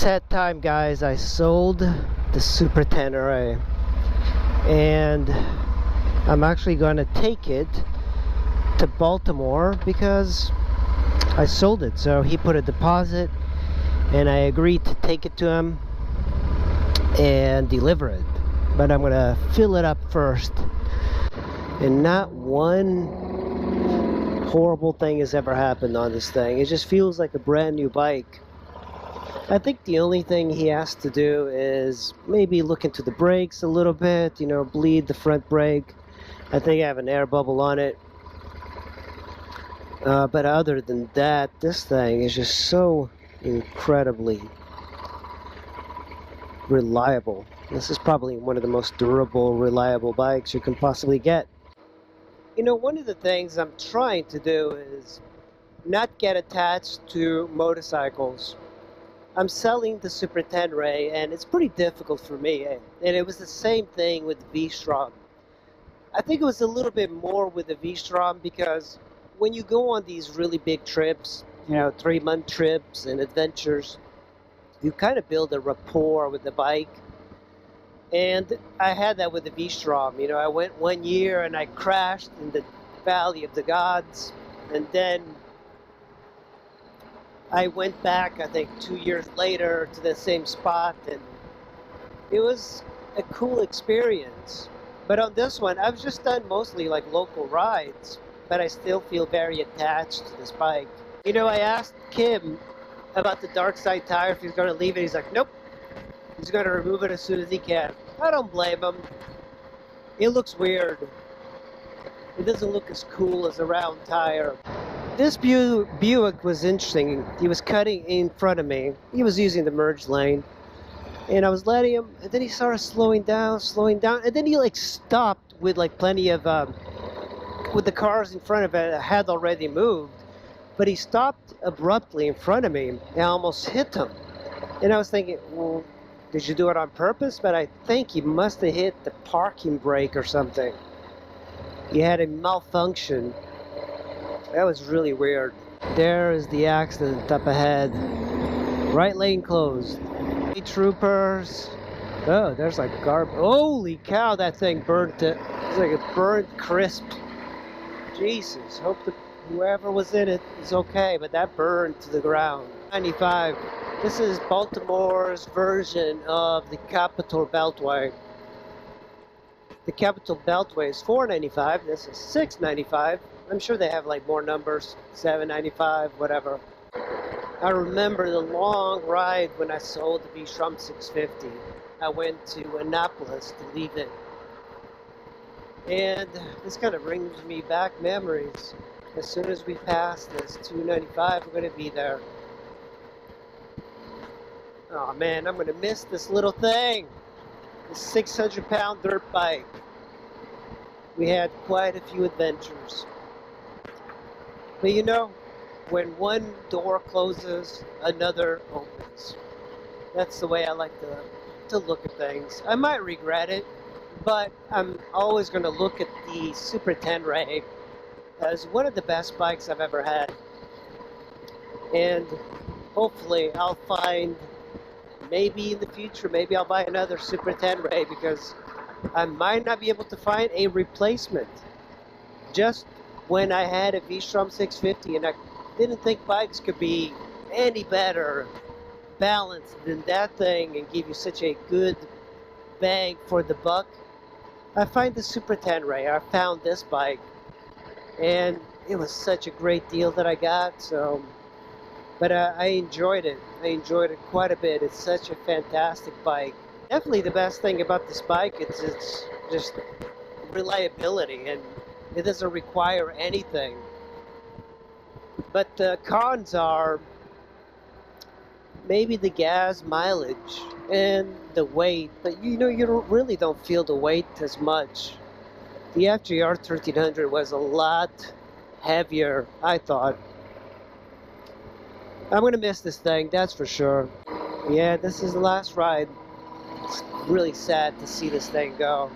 Sad time, guys. I sold the Super Tenere, and I'm actually going to take it to Baltimore because I sold it. So he put a deposit, and I agreed to take it to him and deliver it. But I'm going to fill it up first. And not one horrible thing has ever happened on this thing. It just feels like a brand new bike. I think the only thing he has to do is maybe look into the brakes a little bit, bleed the front brake. I think I have an air bubble on it. But other than that, this thing is just so incredibly reliable. This is probably one of the most durable, reliable bikes you can possibly get. One of the things I'm trying to do is not get attached to motorcycles. I'm selling the Super Tenere, and it's pretty difficult for me. And it was the same thing with the V-Strom. I think it was a little bit more with the V-Strom because when you go on these really big trips, 3-month trips and adventures, you kind of build a rapport with the bike. And I had that with the V-Strom. I went 1 year and I crashed in the Valley of the Gods, and then I went back, I think 2 years later, to the same spot, and it was a cool experience. But on this one, I've just done mostly like local rides, but I still feel very attached to this bike. I asked Kim about the dark side tire, if he's going to leave it. He's like, nope. He's going to remove it as soon as he can. I don't blame him. It looks weird. It doesn't look as cool as a round tire. This Buick was interesting. He was cutting in front of me. He was using the merge lane. And I was letting him, and then he started slowing down. And then he stopped with plenty of, with the cars in front of it had already moved. But he stopped abruptly in front of me, and I almost hit him. And I was thinking, well, did you do it on purpose? But I think he must have hit the parking brake or something. He had a malfunction. That was really weird. There is the accident up ahead. Right lane closed. Hey, troopers. Oh, there's garbage. Holy cow, that thing burnt it. It's like a burnt crisp. Jesus, hope whoever was in it is okay, but that burned to the ground. 95. This is Baltimore's version of the Capitol Beltway. The Capitol Beltway is $4.95. This is $6.95. I'm sure they have more numbers, $7.95, whatever. I remember the long ride when I sold the V-Strom 650. I went to Annapolis to leave it. And this kind of brings me back memories. As soon as we pass this 295, we're going to be there. Oh man, I'm going to miss this little thing. This 600-pound dirt bike. We had quite a few adventures. But when one door closes, another opens. That's the way I like to look at things. I might regret it, but I'm always going to look at the Super Tenere as one of the best bikes I've ever had. And hopefully I'll find, maybe in the future, maybe I'll buy another Super Tenere because I might not be able to find a replacement. Just when I had a V-Strom 650 and I didn't think bikes could be any better balanced than that thing and give you such a good bang for the buck, I find the Super Tenere. I found this bike and it was such a great deal that I got. But I enjoyed it. I enjoyed it quite a bit. It's such a fantastic bike. Definitely the best thing about this bike is it's just reliability, and it doesn't require anything. But the cons are maybe the gas mileage and the weight. But you really don't feel the weight as much. The FJR 1300 was a lot heavier, I thought. I'm going to miss this thing, that's for sure. Yeah, this is the last ride. It's really sad to see this thing go.